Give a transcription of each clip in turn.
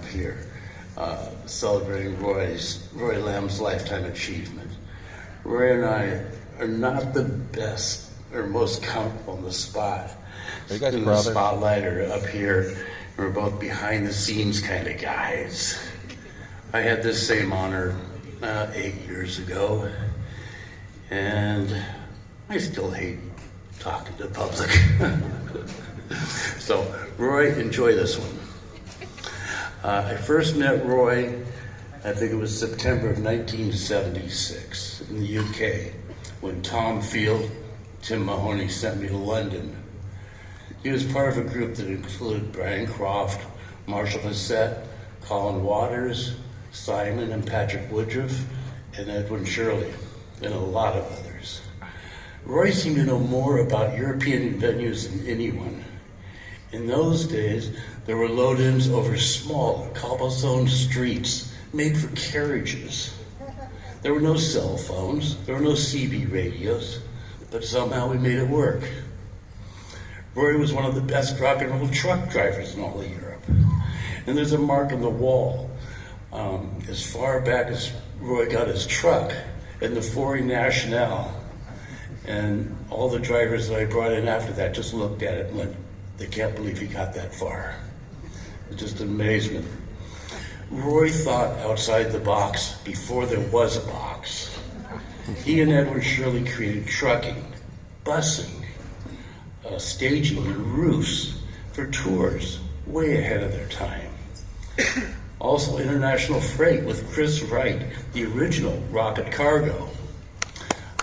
here, celebrating Roy Lamb's Lifetime Achievement. Roy and I are not the best or most comfortable in the spot. Are you guys in brothers? The spotlight or up here. We're both behind the scenes kind of guys. I had this same honor 8 years ago, and I still hate talking to the public. So, Roy, enjoy this one. I first met Roy, I think it was September of 1976 in the UK, when Tom Field, Tim Mahoney sent me to London. He was part of a group that included Brian Croft, Marshall Bassett, Colin Waters, Simon and Patrick Woodruff, and Edwin Shirley, and a lot of others. Roy seemed to know more about European venues than anyone. In those days, there were load-ins over small cobblestone streets made for carriages. There were no cell phones, there were no CB radios, but somehow we made it work. Roy was one of the best rock and roll truck drivers in all of Europe. And there's a mark on the wall. As far back as Roy got his truck in the Forey Nationale. And all the drivers that I brought in after that just looked at it and went, they can't believe he got that far. It's just amazement. Roy thought outside the box before there was a box. He and Edward Shirley created trucking, busing, staging and roofs for tours way ahead of their time. Also international freight with Chris Wright, the original Rocket Cargo.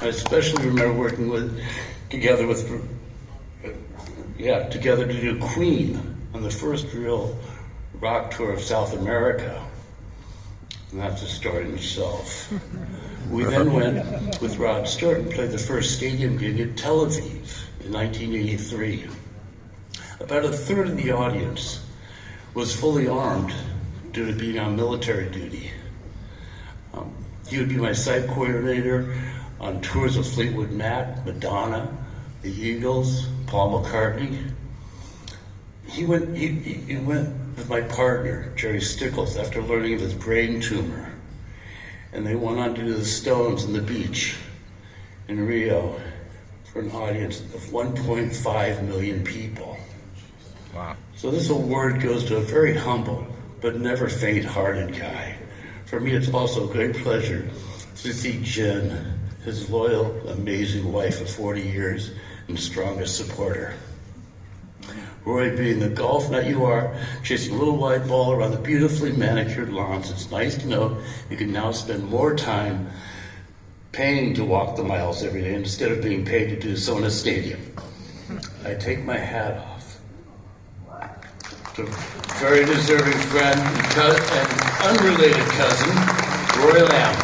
I especially remember working together to do Queen on the first real rock tour of South America. And that's a story in itself. We then went with Rod Stewart and played the first stadium gig at Tel Aviv in 1983. About a third of the audience was fully armed due to being on military duty. He would be my site coordinator on tours with Fleetwood Mac, Madonna, the Eagles, Paul McCartney. He went with my partner, Jerry Stickles, after learning of his brain tumor. And they went on to do the Stones on the beach in Rio for an audience of 1.5 million people. Wow. So this award goes to a very humble but never faint-hearted guy. For me, it's also a great pleasure to see Jen, his loyal, amazing wife of 40 years and strongest supporter. Roy, being the golf nut you are, chasing a little white ball around the beautifully manicured lawns, it's nice to know you can now spend more time paying to walk the miles every day instead of being paid to do so in a stadium. I take my hat off to very deserving friend and unrelated cousin, Roy Lamb.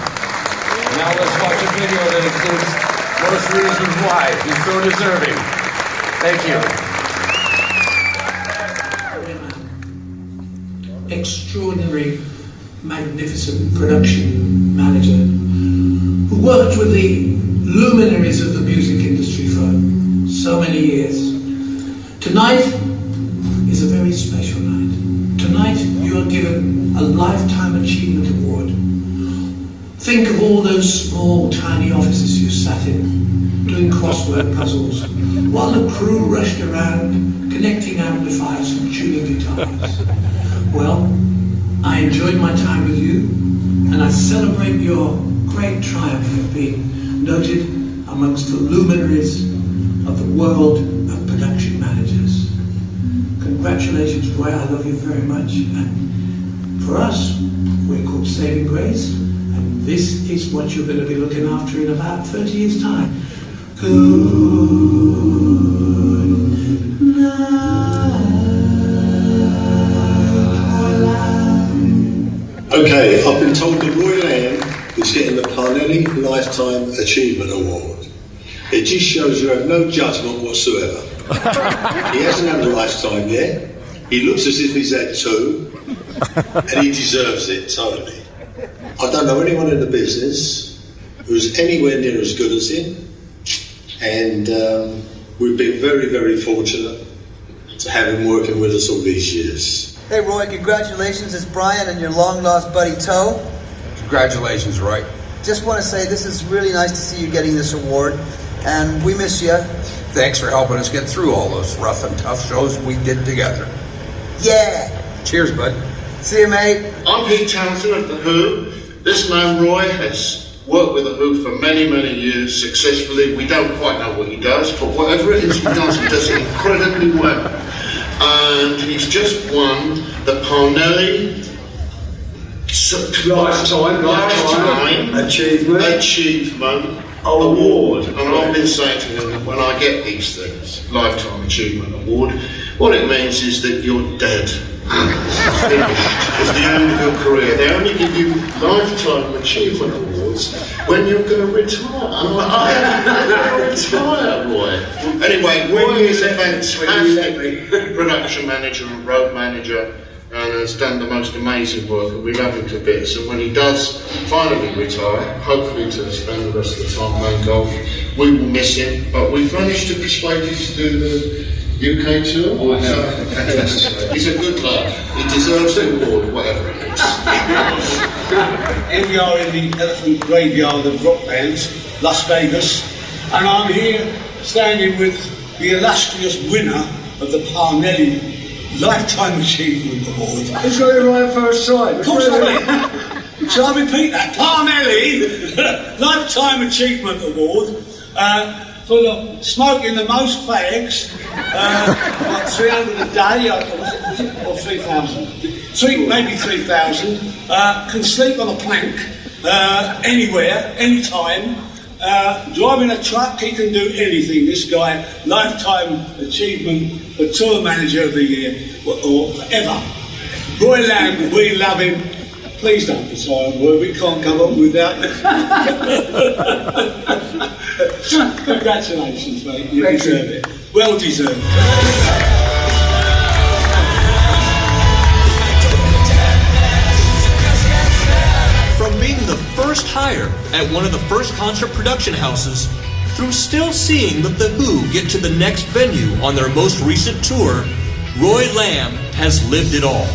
Now let's watch a video that includes most reasons why he's so deserving. Thank you. Extraordinary, magnificent production manager who worked with the luminaries of the music industry for so many years. Tonight is a very special night. Tonight you are given a Lifetime Achievement Award. Think of all those small, tiny offices you sat in, doing crossword puzzles, while the crew rushed around, connecting amplifiers and tuning guitars. Well, I enjoyed my time with you, and I celebrate your great triumph of being noted amongst the luminaries of the world of production managers. Congratulations, Roy, I love you very much. And for us, we're called Saving Grace, and this is what you're going to be looking after in about 30 years' time. Good night. Okay, I've been told that Roy Lamb is getting the Parnelli Lifetime Achievement Award. It just shows you have no judgment whatsoever. He hasn't had a lifetime yet. He looks as if he's had two, and he deserves it totally. I don't know anyone in the business who's anywhere near as good as him, and we've been very, very fortunate to have him working with us all these years. Hey Roy, congratulations. It's Brian and your long-lost buddy Toe. Congratulations, Roy. Just want to say this is really nice to see you getting this award, and we miss you. Thanks for helping us get through all those rough and tough shows we did together. Yeah. Cheers, bud. See you, mate. I'm Pete Townshend of The Who. This man, Roy, has worked with The Who for many, many years successfully. We don't quite know what he does, but whatever it is he does it incredibly well. And he's just won the Parnelli Lifetime Achievement Award. And I've been saying to him that when I get these things, Lifetime Achievement Award, what it means is that you're dead. Finished. It's the end of your career. They only give you Lifetime Achievement Awards when you're going to retire. And I am going to retire, Roy. Anyway, Roy is a fantastic production manager and road manager and has done the most amazing work, and we love him to bits. And when he does finally retire, hopefully to spend the rest of the time playing golf, we will miss him. But we've managed to persuade him to do the UK tour. Fantastic. He's a good lad. He deserves the award, whatever it is. Here we are in the Elephant Graveyard of rock bands, Las Vegas, and I'm here standing with the illustrious winner of the Parnelli Lifetime Achievement Award. He's got it right first try. Of course I mean. Shall I repeat that? Parnelli Lifetime Achievement Award for the smoking the most fags, like 300 a day, or 3,000. Maybe 3,000. Can sleep on a plank, anywhere, anytime. Driving a truck, he can do anything. This guy, Lifetime Achievement for Tour Manager of the Year, or forever. Roy Lamb, we love him. Please don't retire, Roy. We can't come on without you. Congratulations, mate. You deserve it. Well deserved. From being the first hire at one of the first concert production houses, through still seeing the Who get to the next venue on their most recent tour, Roy Lamb has lived it all.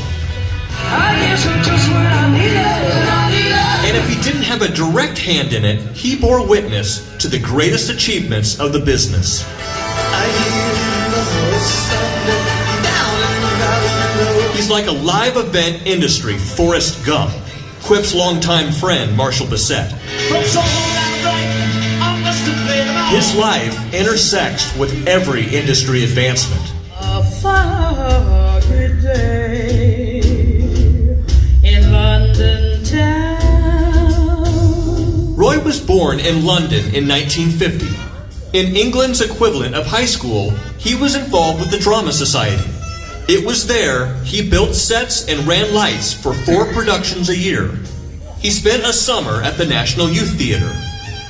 And if he didn't have a direct hand in it, he bore witness to the greatest achievements of the business. He's like a live event industry Forrest Gump, Quip's longtime friend Marshall Bissett. His life intersects with every industry advancement. A foggy day in London town. Roy was born in London in 1950. In England's equivalent of high school, he was involved with the Drama Society. It was there he built sets and ran lights for 4 productions a year. He spent a summer at the National Youth Theatre.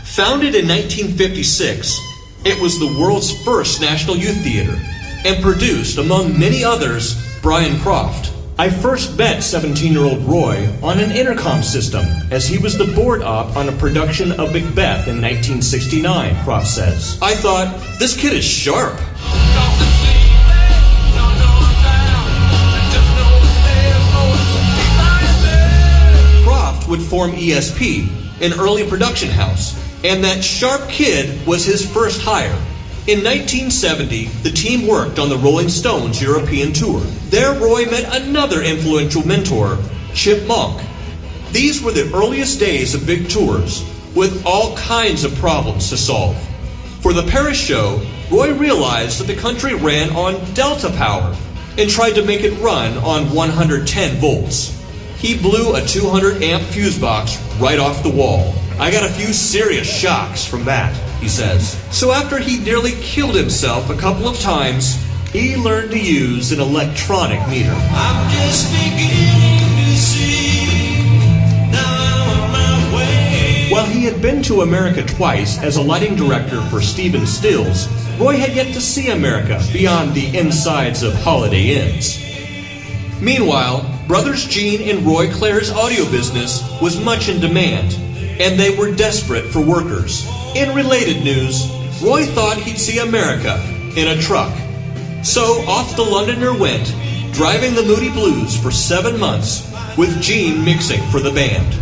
Founded in 1956, it was the world's first National Youth Theatre and produced, among many others, Brian Croft. I first met 17-year-old Roy on an intercom system as he was the board op on a production of Macbeth in 1969, Croft says. I thought, this kid is sharp. Croft would form ESP, an early production house, and that sharp kid was his first hire. In 1970, the team worked on the Rolling Stones European tour. There, Roy met another influential mentor, Chip Monk. These were the earliest days of big tours, with all kinds of problems to solve. For the Paris show, Roy realized that the country ran on Delta power and tried to make it run on 110 volts. He blew a 200-amp fuse box right off the wall. I got a few serious shocks from that, he says. So after he nearly killed himself a couple of times, he learned to use an electronic meter. I'm just beginning to see, now I'm on my way. While he had been to America twice as a lighting director for Stephen Stills, Roy had yet to see America beyond the insides of Holiday Inns. Meanwhile, Brothers Gene and Roy Clair's audio business was much in demand, and they were desperate for workers. In related news, Roy thought he'd see America in a truck. So off the Londoner went, driving the Moody Blues for 7 months, with Gene mixing for the band.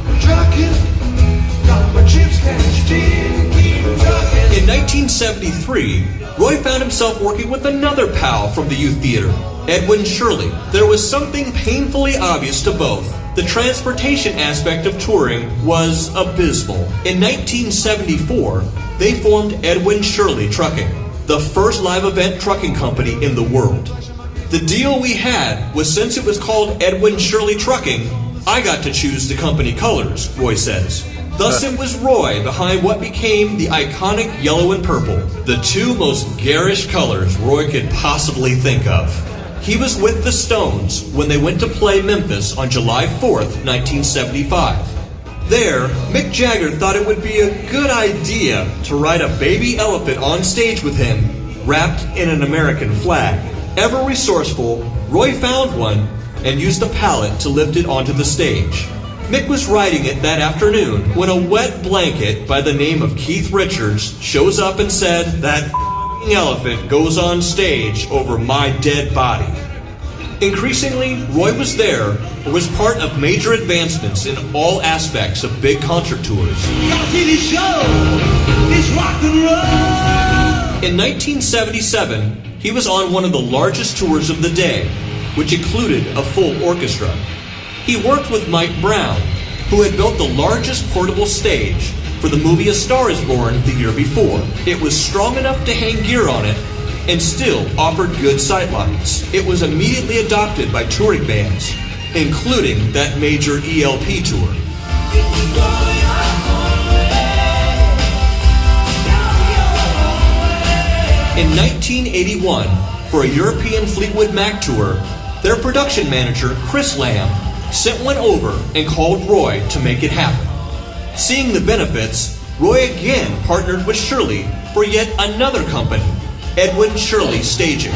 In 1973, Roy found himself working with another pal from the youth theater, Edwin Shirley. There was something painfully obvious to both. The transportation aspect of touring was abysmal. In 1974, they formed Edwin Shirley Trucking, the first live event trucking company in the world. The deal we had was, since it was called Edwin Shirley Trucking, I got to choose the company colors, Roy says. Thus it was Roy behind what became the iconic yellow and purple, the two most garish colors Roy could possibly think of. He was with the Stones when they went to play Memphis on July 4th, 1975. There, Mick Jagger thought it would be a good idea to ride a baby elephant on stage with him, wrapped in an American flag. Ever resourceful, Roy found one and used a pallet to lift it onto the stage. Mick was riding it that afternoon when a wet blanket by the name of Keith Richards shows up and said, "That elephant goes on stage over my dead body." Increasingly, Roy was there or was part of major advancements in all aspects of big concert tours. In 1977, he was on one of the largest tours of the day, which included a full orchestra. He worked with Mike Brown, who had built the largest portable stage for the movie A Star is Born the year before. It was strong enough to hang gear on it and still offered good sightlines. It was immediately adopted by touring bands, including that major ELP tour. In 1981, for a European Fleetwood Mac tour, their production manager, Chris Lamb, sent one over and called Roy to make it happen. Seeing the benefits, Roy again partnered with Shirley for yet another company, Edwin Shirley Staging.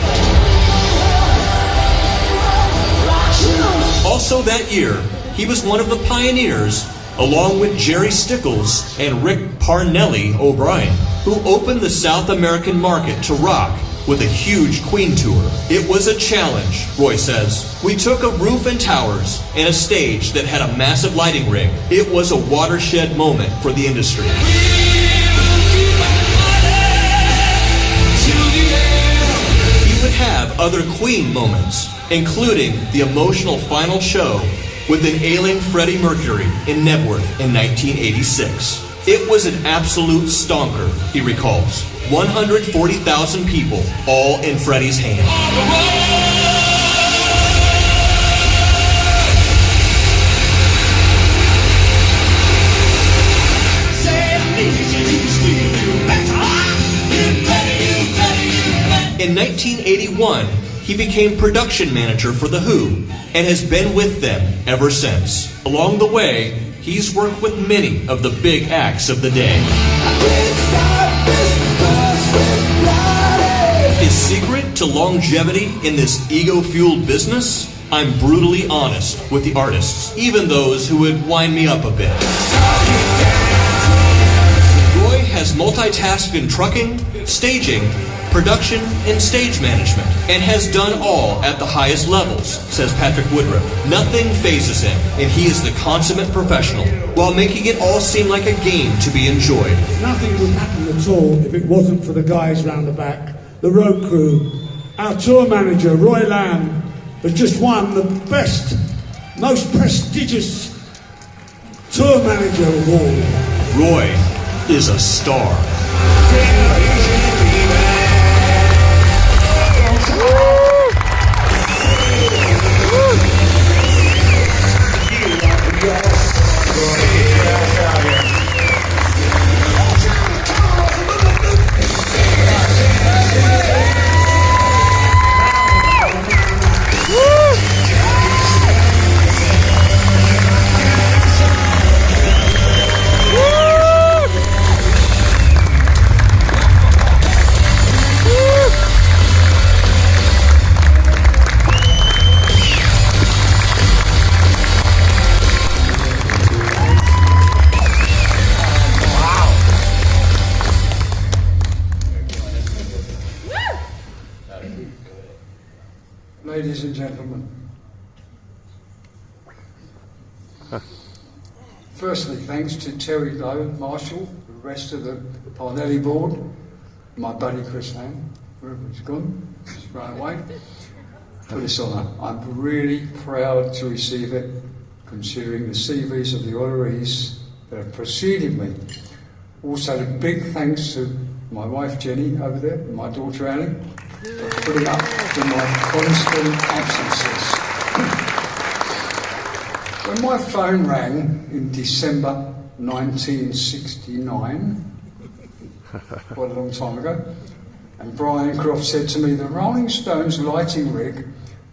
Also that year, he was one of the pioneers, along with Jerry Stickles and Rick Parnelli O'Brien, who opened the South American market to rock with a huge Queen tour. It was a challenge, Roy says. We took a roof and towers and a stage that had a massive lighting rig. It was a watershed moment for the industry. He would have other Queen moments, including the emotional final show with an ailing Freddie Mercury in Nebworth in 1986. It was an absolute stonker, he recalls. 140,000 people, all in Freddie's hand. In 1981, he became production manager for The Who and has been with them ever since. Along the way, he's worked with many of the big acts of the day. His secret to longevity in this ego-fueled business? I'm brutally honest with the artists, even those who would wind me up a bit. Roy has multitasked in trucking, staging, production, and stage management, and has done all at the highest levels, says Patrick Woodruff. Nothing phases him, and he is the consummate professional, while making it all seem like a game to be enjoyed. Nothing would happen at all if it wasn't for the guys round the back, the road crew. Our tour manager, Roy Lamb, has just won the best, most prestigious tour manager award. Roy is a star. ladies and gentlemen. Firstly, thanks to Terry Lowe, Marshall, the rest of the Parnelli board, my buddy Chris Lamb, wherever he's gone, he's run away, for this honour. I'm really proud to receive it, considering the CVs of the honorees that have preceded me. Also, a big thanks to my wife Jenny over there, and my daughter Annie, for putting up with my constant absences. When my phone rang in December 1969, quite a long time ago, and Brian Croft said to me, the Rolling Stones lighting rig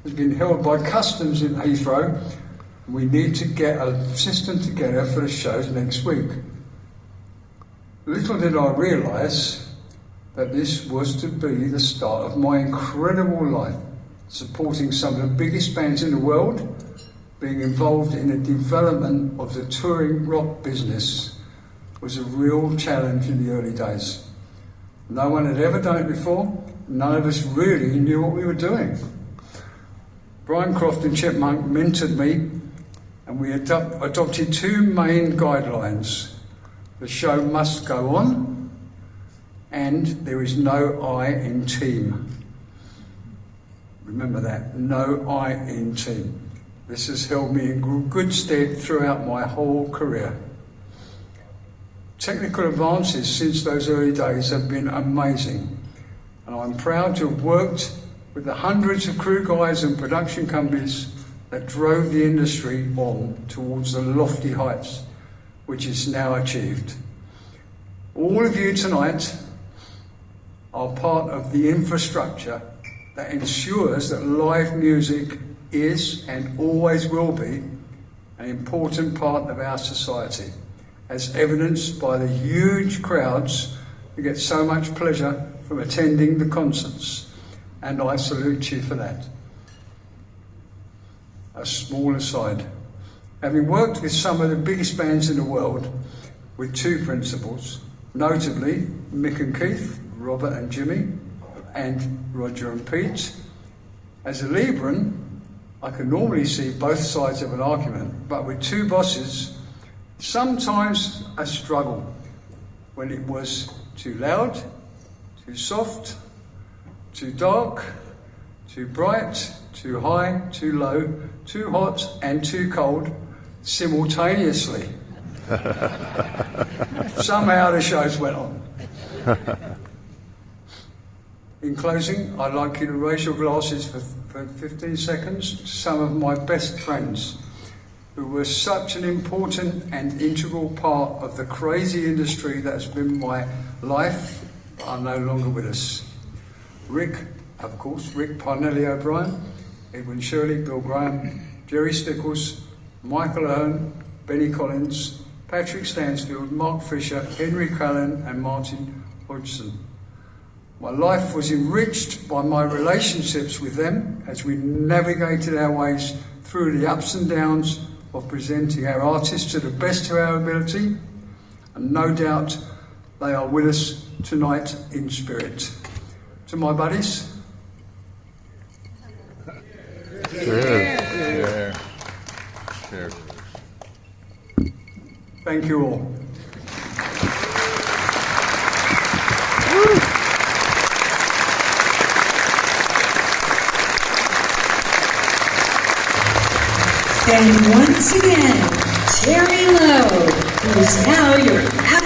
has been held by customs in Heathrow, and we need to get a system together for the shows next week. Little did I realise that this was to be the start of my incredible life, supporting some of the biggest bands in the world, being involved in the development of the touring rock business was a real challenge in the early days. No one had ever done it before. None of us really knew what we were doing. Brian Croft and Chet Monk mentored me, and we adopted two main guidelines. The show must go on, and there is no I in team. Remember that, no I in team. This has held me in good stead throughout my whole career. Technical advances since those early days have been amazing, and I'm proud to have worked with the hundreds of crew guys and production companies that drove the industry on towards the lofty heights which is now achieved. All of you tonight are part of the infrastructure that ensures that live music is and always will be an important part of our society, as evidenced by the huge crowds who get so much pleasure from attending the concerts, and I salute you for that. A small aside, having worked with some of the biggest bands in the world with two principles, notably Mick and Keith, Robert and Jimmy, and Roger and Pete, as a Libran, I can normally see both sides of an argument, but with two bosses, sometimes a struggle when it was too loud, too soft, too dark, too bright, too high, too low, too hot and too cold simultaneously. Somehow the shows went on. In closing, I'd like you to raise your glasses for 15 seconds to some of my best friends who were such an important and integral part of the crazy industry that has been my life, but are no longer with us. Rick, of course, Rick Parnelli O'Brien, Edwin Shirley, Bill Graham, Jerry Stickles, Michael Ahern, Benny Collins, Patrick Stansfield, Mark Fisher, Henry Cullen and Martin Hodgson. My life was enriched by my relationships with them as we navigated our ways through the ups and downs of presenting our artists to the best of our ability, and no doubt they are with us tonight in spirit. To my buddies, thank you all. And once again, Terry Lowe, who is now your after